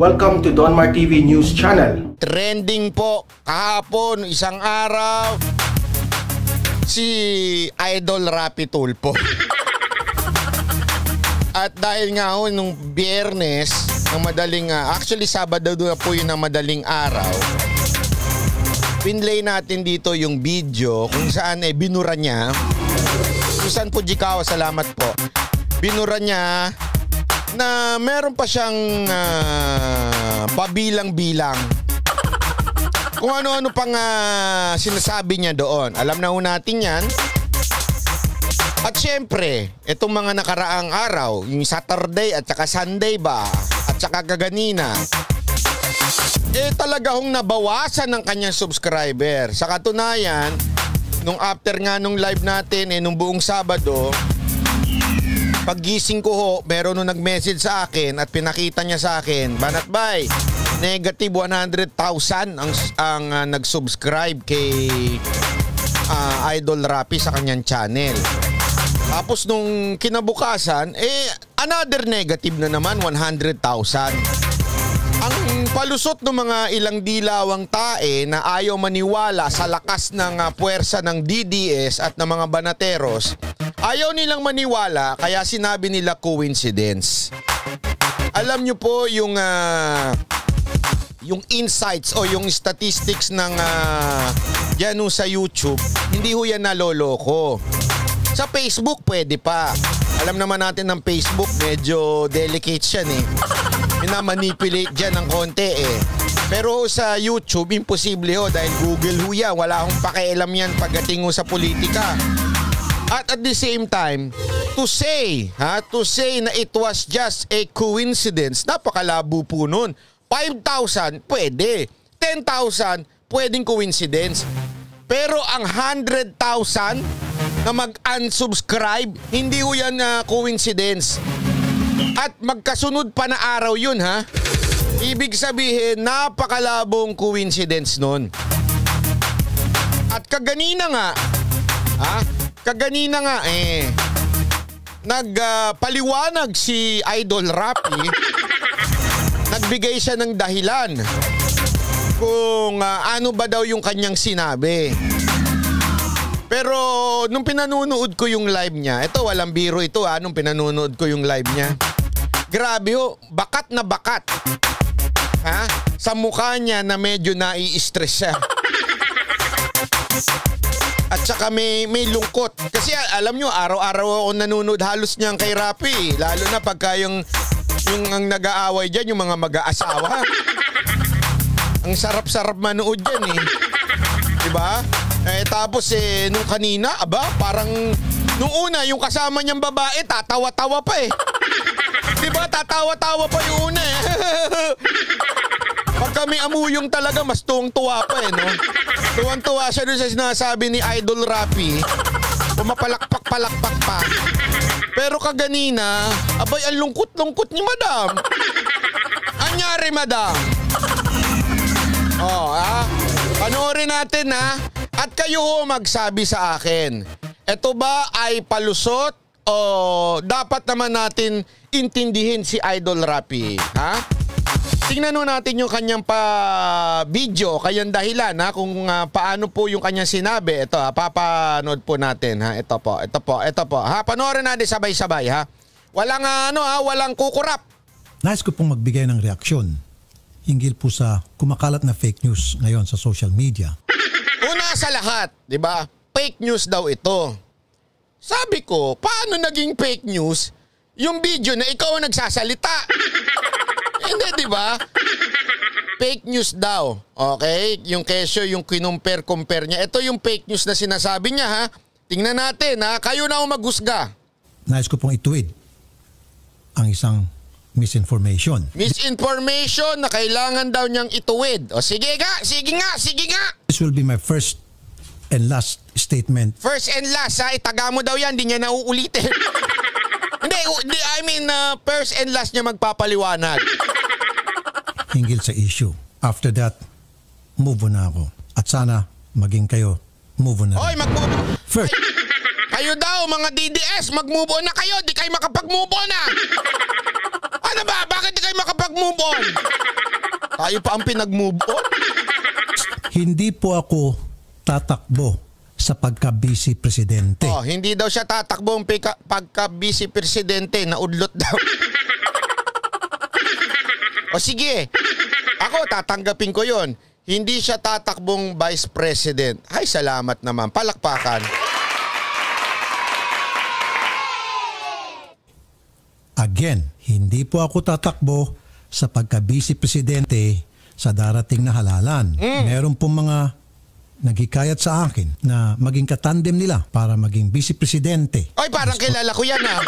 Welcome to Donmar TV News Channel. Trending po kahapon, isang araw, si Idol Rapi Tulfo. At dahil nga ho, nung Biyernes, ng madaling, actually Sabado na po yun ng madaling araw, pinlay natin dito yung video kung saan binura niya. Susan Fujikawa, salamat po. Binura niya na meron pa siyang pabilang-bilang. Kung ano-ano pang sinasabi niya doon. Alam na ho natin yan. At syempre, itong mga nakaraang araw, yung Saturday at saka Sunday ba, at saka kaganina, talaga hong nabawasan ng kanyang subscriber. Sa katunayan, nung after nga nung live natin, nung buong Sabado, paggising ko ho, meron nung nag-message sa akin at pinakita niya sa akin, Banatbay, negative 100,000 ang nag-subscribe kay Idol Rapi sa kanyang channel. Tapos nung kinabukasan, another negative na naman, 100,000. Ang palusot ng mga ilang dilawang tae na ayaw maniwala sa lakas ng puwersa ng DDS at ng mga banateros, ayaw nilang maniwala kaya sinabi nila coincidence. Alam nyo po yung insights o yung statistics ng yan sa YouTube, hindi ho yan naloloko. Sa Facebook pwede pa. Alam naman natin ng Facebook, medyo delicate yan minamanipulate dyan ng konti Pero sa YouTube, imposible ho dahil Google ho yan. Wala akong pakialam yan pagdating ho sa politika. At the same time, to say na it was just a coincidence, napakalabo po nun. 5,000, pwede. 10,000, pwedeng coincidence. Pero ang 100,000 na mag-unsubscribe, hindi ho yan coincidence. At magkasunod pa na araw yun Ibig sabihin, napakalabong coincidence nun. At kaganina nga, nagpaliwanag si Idol Rapi, nagbigay siya ng dahilan kung ano ba daw yung kanyang sinabi. Pero nung pinanunood ko yung live niya, ito walang biro ito nung pinanunood ko yung live niya, grabe ho, bakat na bakat. Sa mukha niya na medyo nai-stress siya. At saka may lungkot. Kasi alam nyo, araw-araw ako nanonood halos niyan kay Rapi. Lalo na pagka yung ang nag-aaway dyan, yung mga mag-aasawa. Ang sarap-sarap manood dyan Diba? Tapos nung kanina, parang nung una, yung kasama niyang babae, tatawa-tawa pa Diba? Tatawa-tawa pa yung una Pag kami amuyong talaga, mas tuwang-tuwa pa no? Tuwang-tuwa siya doon sa sinasabi ni Idol Rapi. Pumapalakpak-palakpak pa. Pero kaganina, ang lungkot-lungkot ni Madam. Anyari, Madam? Panoorin natin At kayo ho magsabi sa akin, ito ba ay palusot o dapat naman natin intindihin si Idol Rapi? Tingnan ho natin yung kanyang video, kanyang dahilan kung paano po yung kanyang sinabi. Ito papanood po natin Ito po. Panoorin natin sabay-sabay Walang walang kukurap. Nais ko pong magbigay ng reaksyon hinggil po sa kumakalat na fake news ngayon sa social media. Una sa lahat, 'di ba? Fake news daw ito. Sabi ko, paano naging fake news yung video na ikaw ang nagsasalita? Hindi, 'di ba? Fake news daw. Okay? Yung kesyo, yung compare niya. Ito yung fake news na sinasabi niya Tingnan natin kayo na ang maghusga. Nais ko pong ituwid ang isang misinformation. Misinformation na kailangan daw niyang ituwid. O sige nga. This will be my first and last statement. First and last itaga mo daw yan, di niya nauulitin. Hindi, I mean first and last niya magpapaliwanag. Hinggil sa issue. After that, move on na ako. At sana maging kayo, move on na. Hoy, mag-move on. First. Kayo daw, mga DDS, mag-move on na kayo. Di kayo makapag-move on na ba? Bakit di kayo makapag-move on? Tayo pa ang pinag-move on? Hindi po ako tatakbo sa pagka-vice presidente. Oh, hindi daw siya tatakbo ang pagka-vice presidente. Naudlot daw. O sige, ako tatanggapin ko yon. Hindi siya tatakbong vice president. Ay, salamat naman. Palakpakan. Again, hindi po ako tatakbo sa pagka-vice presidente sa darating na halalan. Meron pong mga naghikayat sa akin na maging katandem nila para maging vice presidente. Ay, parang kilala ko yan ah.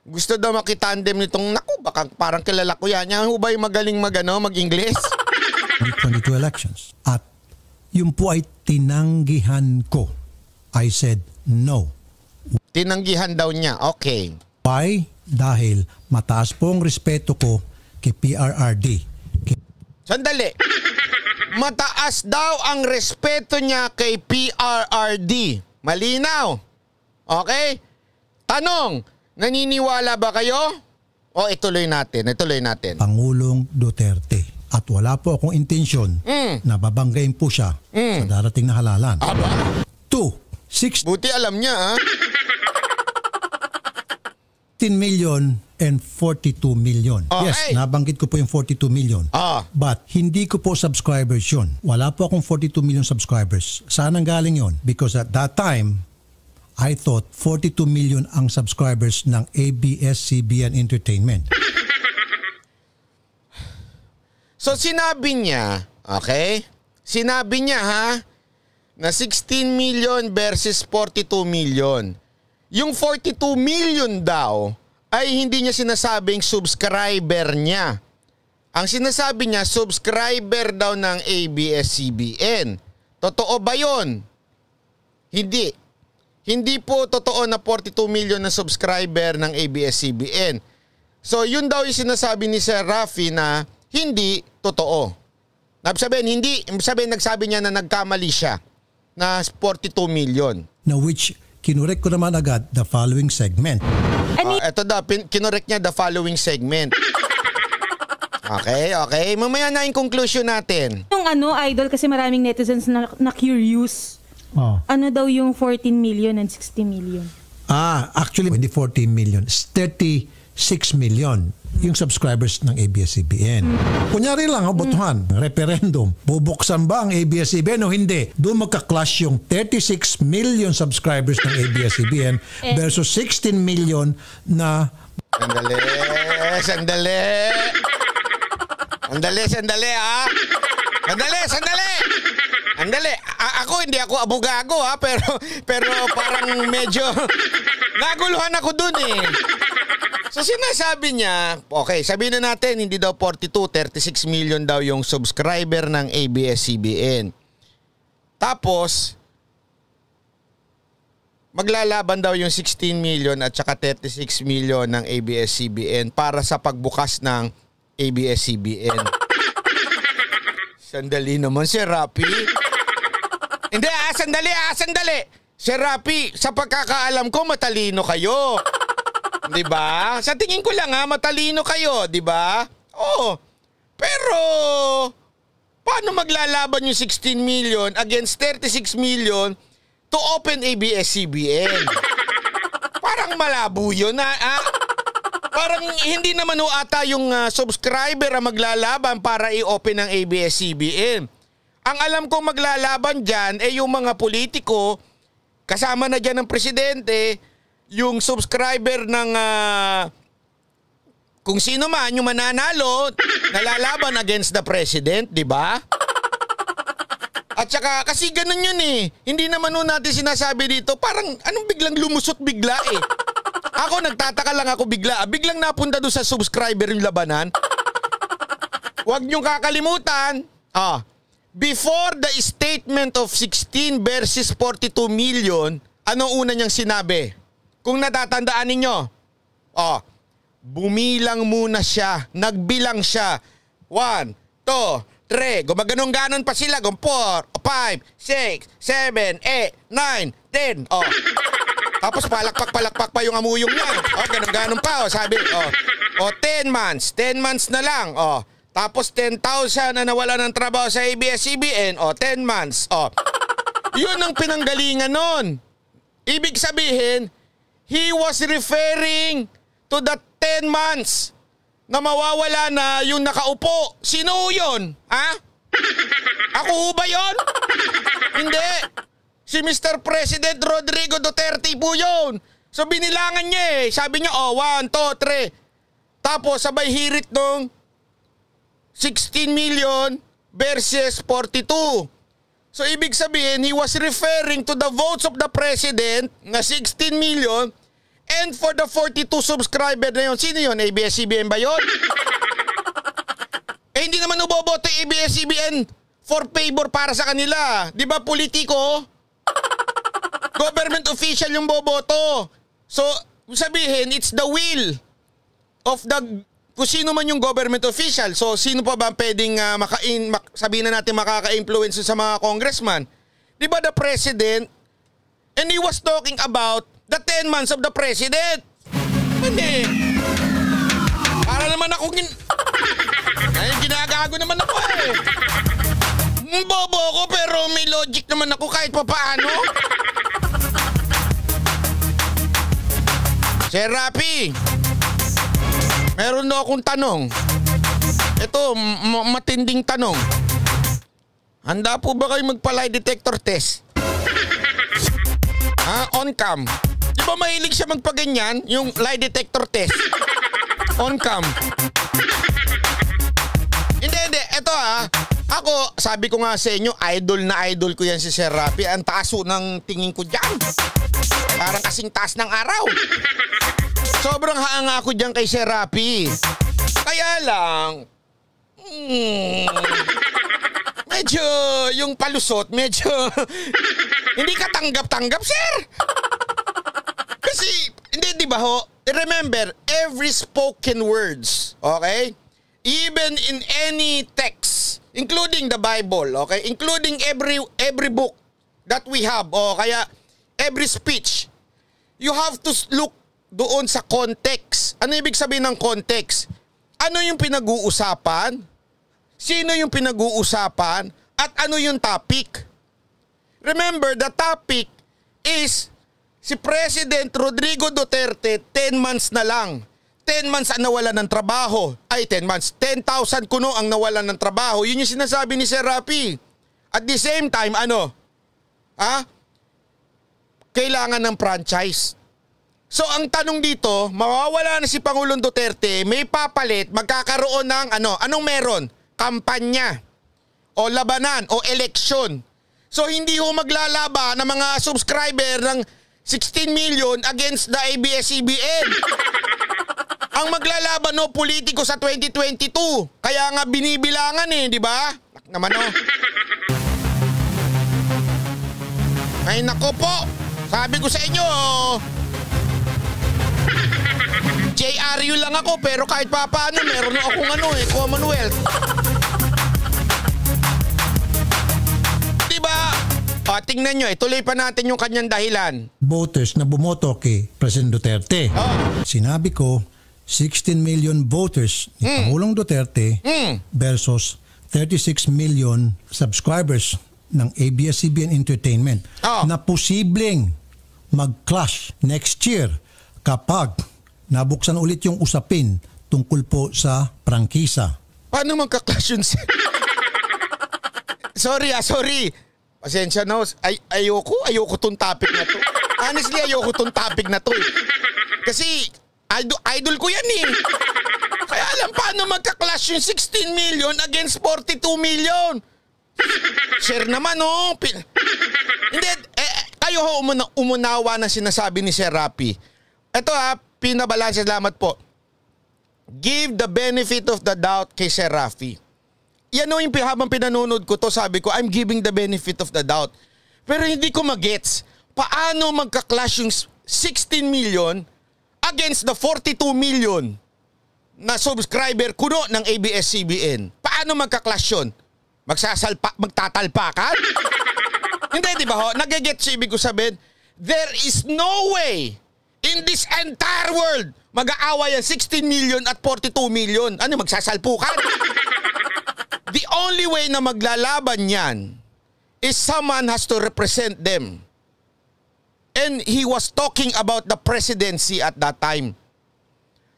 Gusto daw makitandem nitong, naku, baka parang kilala ko yan. Yan ho ba yung magaling mag-Ingles? 2022 elections. At yun po ay tinanggihan ko. I said no. Tinanggihan daw niya. Okay. Why? Dahil mataas po ang respeto ko kay PRRD. Sandali. Mataas daw ang respeto niya kay PRRD. Malinaw. Okay? Tanong, naniniwala ba kayo? O ituloy natin. Pangulong Duterte. At wala po akong intensyon na babanggain po siya sa darating na halalan. Aba? 16 Buti alam niya ah. million and 42 million. Okay. Yes, nabanggit ko po yung 42 million. But hindi ko po subscribers yun. Wala po akong 42 million subscribers. Saan ang galing yun? Because at that time, I thought 42 million ang subscribers ng ABS-CBN Entertainment. So sinabi niya, okay? Sinabi niya ha, na 16 million versus 42 million. Yung 42 million daw ay hindi niya sinasabing subscriber niya. Ang sinasabi niya, subscriber daw ng ABS-CBN. Totoo ba yun? Hindi. Hindi po totoo na 42 million na subscriber ng ABS-CBN. So yun daw yung sinasabi ni Sir Rafi na hindi totoo. Nagsabi niya na nagkamali siya na 42 million. Na which kinurek ko naman agad the following segment. Ito daw, kinorek niya the following segment. Okay. Mamaya na yung conclusion natin. Yung idol, kasi maraming netizens na curious. Ano daw yung 14 million and 60 million? Actually, hindi 14 million. 36 million yung subscribers ng ABS-CBN. Kunyari lang, botohan, referendum. Bubuksan ba ang ABS-CBN o hindi? Doon magka-clash yung 36 million subscribers ng ABS-CBN versus 16 million na... Sandali ha. Sandali. Hindi ako abogago ha, pero parang medyo naguluhan ako dun eh. So sinasabi niya, okay, sabihin na natin hindi daw 36 million daw yung subscriber ng ABS-CBN. Tapos maglalaban daw yung 16 million at saka 36 million ng ABS-CBN para sa pagbukas ng ABS-CBN. Sandali naman, Sir Rafi. Hindi sandali. Sir Rafi, sa pagkakaalam ko matalino kayo. 'Di ba? Sa tingin ko lang matalino kayo, 'di ba? Oo. Pero paano maglalaban yung 16 million against 36 million to open ABS-CBN? Parang malabo 'yun Parang hindi naman ata yung subscriber ang maglalaban para i-open ang ABS-CBN. Ang alam kong maglalaban diyan ay yung mga politiko, kasama na diyan ng presidente, yung subscriber ng kung sino man yung mananalo, nalalaban against the president, di ba? At saka, kasi ganun yun eh. Hindi naman natin sinasabi dito, parang anong biglang lumusot bigla eh. Ako, nagtataka lang ako bigla. Biglang napunta doon sa subscriber yung labanan. Huwag niyong kakalimutan, before the statement of 16 versus 42 million, anong una niyang sinabi? Kung natatandaan ninyo, bumilang muna siya, nagbilang siya. 1, 2, 3, gumaganon-ganon pa sila. 4, 5, 6, 7, 8, 9, 10. Tapos palakpak pa yung amuyong niya. Ganun pa. Sabi, 10 months na lang. Tapos 10,000 na nawala ng trabaho sa ABS-CBN. 10 months. Yun ang pinanggalingan nun. Ibig sabihin, he was referring to the 10 months na mawawala na yung nakaupo. Sino yun? Ha? Ako ba yun? Hindi. Si Mr. President Rodrigo Duterte po yun. So binilangan niya Sabi niya, 1, 2, 3. Tapos sabay hirit nung 16 million versus 42. So ibig sabihin, he was referring to the votes of the president na 16 million and for the 42 subscriber na yun. Sino yun? ABS-CBN ba yun? Hindi naman uboboto ABS-CBN for favor para sa kanila. Di ba politiko? Government official yung boboto. So sabihin, it's the will of the kung sino man yung government official. So, sino pa ba pwedeng sabihin na natin makaka-influence sa mga congressman? Di ba the president? And he was talking about the 10 months of the president. Para naman ako ginagago naman ako Bobo ko pero may logic naman ako kahit papaano. Sir Rapi, meron na akong tanong. Ito, matinding tanong. Handa po ba kayo magpa-lie detector test? On cam. Di ba mahilig siya magpaganyan? Yung lie detector test. On cam. Hindi. Ito ako, sabi ko nga sa inyo, idol ko yan si Sir Rapi. Ang taas ng tingin ko dyan. Parang kasing taas ng araw. Sobrang hanga ako dyan kay Sir Rapi. Kaya lang, medyo yung palusot, medyo hindi ka tanggap-tanggap, sir. Kasi, hindi, di ba ho? Remember, every spoken words, okay? Even in any text, including the Bible, okay? Including every book that we have, kaya every speech, you have to look doon sa context. Ano ibig sabihin ng context? Ano yung pinag-uusapan? Sino yung pinag-uusapan? At ano yung topic? Remember, the topic is si President Rodrigo Duterte, 10 months na lang. 10 months ang nawalan ng trabaho. 10 months. 10,000 kuno ang nawalan ng trabaho. Yun yung sinasabi ni Sir Rapi. At the same time, kailangan ng franchise. So ang tanong dito, mawawala na si Pangulong Duterte, may papalit, magkakaroon ng anong meron? Kampanya o labanan o eleksyon. So hindi ho maglalaban ng mga subscriber ng 16 million against the ABS-CBN. Ang maglalaban politiko sa 2022. Kaya nga binibilangan di ba? Naman Ay nako po, sabi ko sa inyo, JRU lang ako pero kahit papaano meron akong Commonwealth. Diba? Tingnan nyo, ituloy pa natin yung kanyang dahilan. Voters na bumoto kay President Duterte. Sinabi ko, 16 million voters ni Pangulong Duterte versus 36 million subscribers ng ABS-CBN Entertainment na posibleng mag-clash next year kapag nabuksan ulit yung usapin tungkol po sa prangkisa. Paano magka-clash yun? Sorry. Pasensya na. Ayoko tong topic na to. Honestly, ayoko tong topic na to. Kasi idol ko yan Kaya alam paano magka-clash yung 16 million against 42 million. Share naman Hindi, kayo umunawa na sinasabi ni Sir Rapi. Ito pinabalanse, salamat po. Give the benefit of the doubt kay Sir Rafi. Yan yung habang pinanonood ko to, sabi ko, I'm giving the benefit of the doubt. Pero hindi ko magets, paano magka-clash yung 16 million against the 42 million na subscriber kuno ng ABS-CBN? Paano magka-clash yun? Magtatalpakan? Hindi, di ba ho? Nagigets ibig ko sabihin, There is no way in this entire world mag-aaway ang 16 million at 42 million. Ano, magsasalpukan? The only way na maglalaban yan is someone has to represent them. And he was talking about the presidency at that time.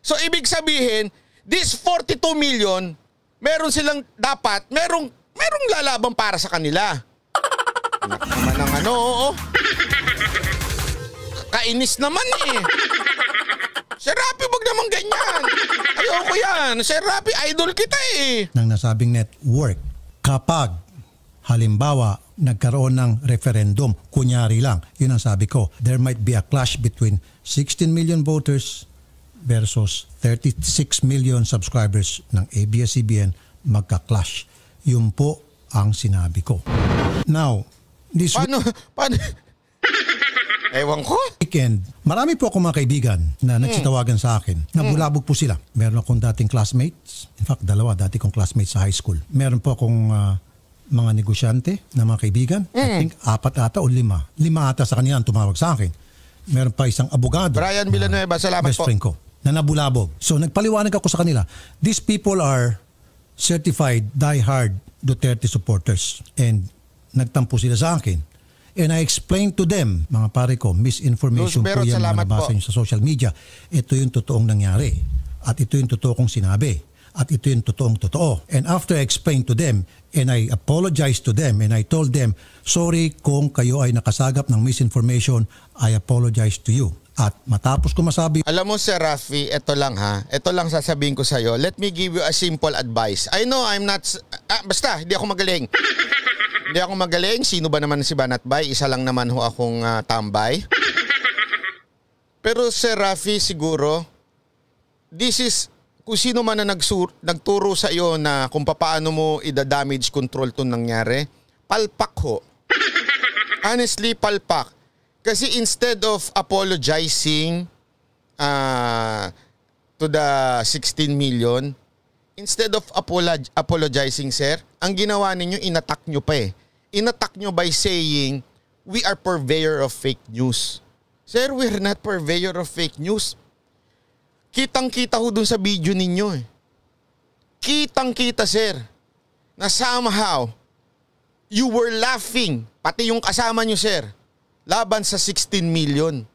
So ibig sabihin, this 42 million, meron silang dapat, merong lalaban para sa kanila. Anak naman ng ano, oo. Kainis naman eh. Sir Rafi, wag naman ganyan. Ayoko yan. Sir Rafi, idol kita eh. Nang nasabing network, kapag halimbawa nagkaroon ng referendum, kunyari lang, yun ang sabi ko, there might be a clash between 16 million voters versus 36 million subscribers ng ABS-CBN, magka-clash. Yun po ang sinabi ko. Now, this Paano? Ewan ko. weekend, marami po akong mga kaibigan na nagsitawagan sa akin. Nabulabog po sila. Meron akong dating classmates. In fact, dalawa dati kong classmates sa high school. Meron po akong mga negosyante na mga kaibigan. I think 4 ata o 5. 5 ata sa kanila ang tumawag sa akin. Meron pa isang abogado. Brian Villanueva, salamat best po. friend ko na nabulabog. So nagpaliwanag ako sa kanila. These people are certified die-hard Duterte supporters. And nagtampo sila sa akin. And I explained to them, mga pare ko, misinformation po yan na nabasa nyo sa social media. Ito yung totoong nangyari. At ito yung totoo kong sinabi. At ito yung totoong totoo. And after I explained to them, and I apologized to them, and I told them, sorry kung kayo ay nakasagap ng misinformation, I apologize to you. At matapos ko masabi, Alam mo, Sir Rafi, ito lang ha. Ito lang sasabihin ko sa'yo. Let me give you a simple advice. I know I'm not... basta, hindi ako magaling. Hindi ako magaling. Sino ba naman si Banatbay? Isa lang naman ho akong tambay. Pero Sir Rafi, siguro, this is... Kung sino man na nagturo sa iyo na kung paano mo ida-damage control itong nangyari, palpak ho. Honestly, palpak. Kasi instead of apologizing to the 16 million, instead of apologizing, sir, ang ginawa ninyo, inattack nyo pa eh. Inattack nyo by saying, we are purveyor of fake news. Sir, we're not purveyor of fake news. Kitang-kita ho dun sa video ninyo eh. Kitang-kita, sir, na somehow, you were laughing, pati yung kasama nyo, sir, laban sa 16 million.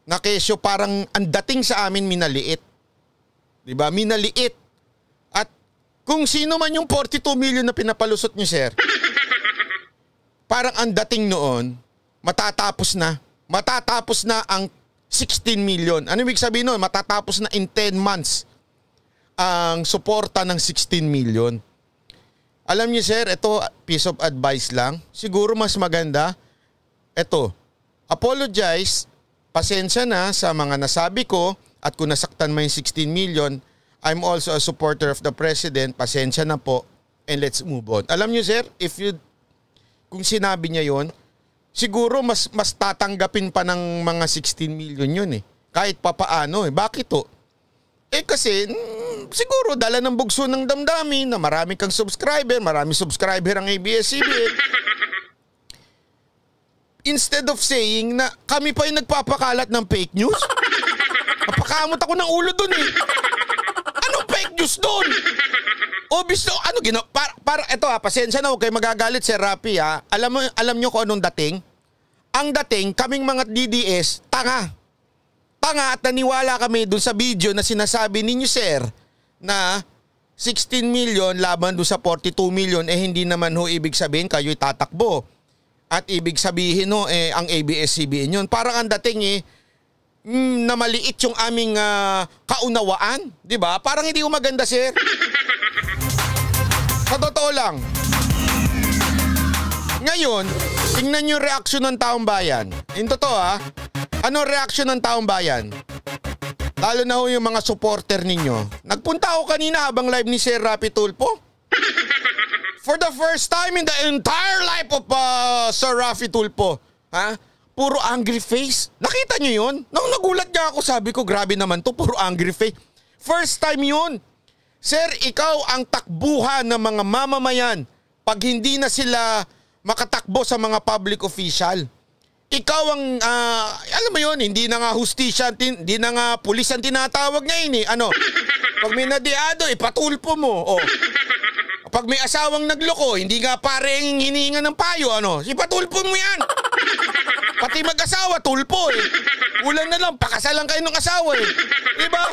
Na kesyo parang ang dating sa amin minaliit. Diba? Minaliit. At kung sino man yung 42 million na pinapalusot nyo, sir, parang ang dating noon, matatapos na. Matatapos na ang 16 million. Ano ibig sabihin nun? Matatapos na in 10 months ang suporta ng 16 million. Alam niyo, sir, ito piece of advice lang. Siguro mas maganda, ito, apologize, pasensya na sa mga nasabi ko at kung nasaktan mo yung 16 million, I'm also a supporter of the president, pasensya na po and let's move on. Alam niyo, sir, kung sinabi niya yon, siguro mas tatanggapin pa ng mga 16 million yun eh. Kahit papaano eh. Bakit to? Eh kasi, siguro dala ng bugso ng damdamin na marami kang subscriber, marami subscriber ang ABS-CBN. Instead of saying na kami pa yung nagpapakalat ng fake news, napakamot ako ng ulo dun eh. Anong fake news dun? Obviously, para ito ha, pasensya na, huwag kayo magagalit, Sir Rafi ha. Alam nyo kung anong dating? Ang dating, kaming mga DDS, tanga. Tanga at naniwala kami dun sa video na sinasabi ninyo, sir, na 16 million laban dun sa 42 million, eh hindi naman ho ibig sabihin kayo'y tatakbo. At ibig sabihin ho, ang ABS-CBN yun. Parang ang dating na maliit yung aming kaunawaan. Diba? Parang hindi ko maganda, sir. Sa totoo lang. Ngayon, tingnan nyo yung reaksyon ng taong bayan. In totoo ha, ano reaksyon ng taong bayan? Lalo na ho yung mga supporter ninyo. Nagpunta ako kanina habang live ni Sir Rafi Tulfo. For the first time in the entire life of Sir Rafi Tulfo, ha? Puro angry face. Nakita nyo yun? Nung nagulat niya ako, sabi ko, grabe naman to, puro angry face. First time yun. Sir, ikaw ang takbuhan ng mga mamamayan pag hindi na sila makatakbo sa mga public official. ikaw ang, alam mo yun, hindi na nga hustisya, hindi na nga pulis ang tinatawag ngayon eh. Ano, pag may nadiado, ipatulpo mo. O, pag may asawang nagloko, hindi nga pare ang hinihinga ng payo, ano, ipatulpo mo yan. Pati mag-asawa, tulpo eh. Kulang na lang, pakasalan kayo ng asawa eh. Diba?